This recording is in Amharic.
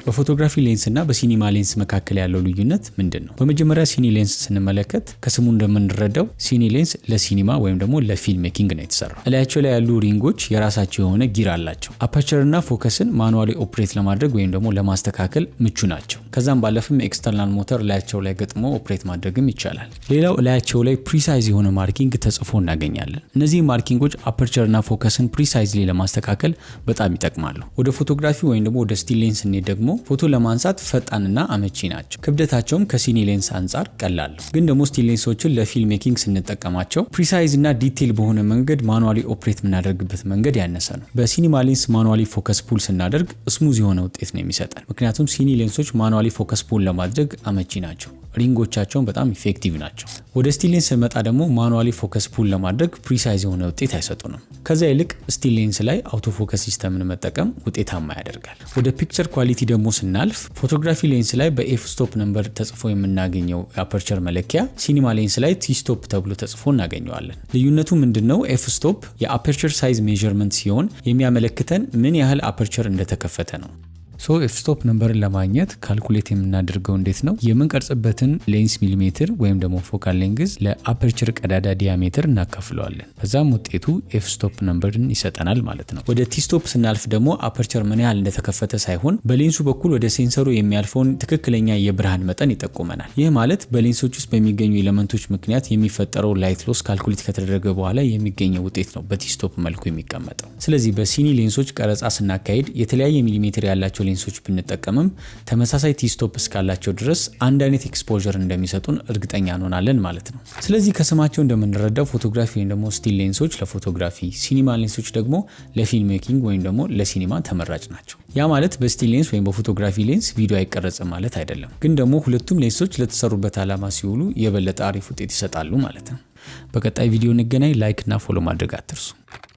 በፎቶግራፊ ሌንስ እና በሲኒማ ሌንስ መካከል ያለው ልዩነት ምንድነው? በመጀመሪያ ሲኒ ሌንስ ስንመለከት ከስሙ እንደምንረዳው ሲኒ ሌንስ ለሲኒማ ወይም ደግሞ ለፊልም ሜኪንግ ነው የተሰራው። እላያቸው ላይ ያሉ ሪንጎች የራሳቸው የሆነ ጊር አላቸው። አፐርቸር እና ፎከስን ማኑዋሊ ኦፕሬት ለማድረግ ወይም ደግሞ ለማስተካከል ምቹ ናቸው። ከዛም ባለፈም ኤክስተርናል ሞተር እላያቸው ላይ ገጥሞ ኦፕሬት ማድረግም ይቻላል። ሌላው እላያቸው ላይ ፕሪሳይዝ የሆነ ማርኪንግ ተጽፎ እናገኛለን። እነዚህ ማርኪንጎች አፐርቸር እና ፎከስን ፕሪሳይዝሊ ለማስተካከል በጣም ይጠቅማሉ። ወደ ፎቶግራፊ ወይም ደግሞ ወደ ስቲል ሌንስ ስንሄድ ደግሞ ፎቶ ለማንሳት ፈጣንና አመቺ ናቸው። ክብደታቸውም ከሲኒ ሌንስ አንጻር ቀላል ነው። ግን ደግሞ ስቲል ሌንሶችን ለፊልም ሜኪንግ ስንጠቀማቸው ፕሪሳይዝ እና ዲቴል በሆነ መንገድ ማኑዋሊ ኦፕሬት የምናደርግበት መንገድ ያነሰ ነው። በሲኒማ ሌንስ ማኑዋሊ ፎከስ ፑል ስናደርግ ስሙዝ የሆነ ውጤት ነው የሚሰጠን። ምክንያቱም ሲኒ ሌንሶች ማኑዋሊ ፎከስ ፑል ለማድረግ አመቺ ናቸው። ሪንጎቻቸውን በጣም ኢፌክቲቭ ናቸው። ወደ ስቲል ሌንስ ስንመጣ ደግሞ ማኑዋሊ ፎከስ ፑል ለማድረግ ፕሪሳይዝ የሆነ ውጤት አይሰጡንም። ከዛ ይልቅ ስቲል ሌንስ ላይ አውቶ ፎከስ ሲስተምን መጠቀም ውጤታማ ያደርጋል። ወደ ፒክቸር ኳሊቲ ደግሞ ስናልፍ ፎቶግራፊ ሌንስ ላይ በኤፍ ስቶፕ ነምበር ተጽፎ የምናገኘው የአፐርቸር መለኪያ ሲኒማ ሌንስ ላይ ቲ ስቶፕ ተብሎ ተጽፎ እናገኘዋለን። ልዩነቱ ምንድነው? ኤፍ ስቶፕ የአፐርቸር ሳይዝ ሜዠርመንት ሲሆን የሚያመለክተን ምን ያህል አፐርቸር እንደተከፈተ ነው። ኤፍ ስቶፕ ነምበርን ለማግኘት ካልኩሌት የምናደርገው እንዴት ነው? የምንቀርጽበትን ሌንስ ሚሊሜትር ወይም ደግሞ ፎካል ሌንግዝ ለአፐርቸር ቀዳዳ ዲያሜትር እናካፍለዋለን። በዛም ውጤቱ ኤፍ ስቶፕ ነምበርን ይሰጠናል ማለት ነው። ወደ ቲ ስቶፕ ስናልፍ ደግሞ አፐርቸር ምን ያህል እንደተከፈተ ሳይሆን በሌንሱ በኩል ወደ ሴንሰሩ የሚያልፈውን ትክክለኛ የብርሃን መጠን ይጠቁመናል። ይህ ማለት በሌንሶች ውስጥ በሚገኙ ኤሌመንቶች ምክንያት የሚፈጠረው ላይት ሎስ ካልኩሌት ከተደረገ በኋላ የሚገኘው ውጤት ነው በቲ ስቶፕ መልኩ የሚቀመጠው። ስለዚህ በሲኒ ሌንሶች ቀረጻ ስናካሄድ የተለያየ ሚሊሜትር ያላቸው ሌንሶች ብንጠቀምም ተመሳሳይ ቲ ስቶፕ እስካላቸው ድረስ አንድ አይነት ኤክስፖዠር እንደሚሰጡን እርግጠኛ እንሆናለን ማለት ነው። ስለዚህ ከስማቸው እንደምንረዳው ፎቶግራፊ ወይም ደግሞ ስቲል ሌንሶች ለፎቶግራፊ፣ ሲኒማ ሌንሶች ደግሞ ለፊልም ሜኪንግ ወይም ደግሞ ለሲኒማ ተመራጭ ናቸው። ያ ማለት በስቲል ሌንስ ወይም በፎቶግራፊ ሌንስ ቪዲዮ አይቀረጽም ማለት አይደለም። ግን ደግሞ ሁለቱም ሌንሶች ለተሰሩበት ዓላማ ሲውሉ የበለጠ አሪፍ ውጤት ይሰጣሉ ማለት ነው። በቀጣይ ቪዲዮ እንገናኝ። ላይክ እና ፎሎ ማድረግ አትርሱ።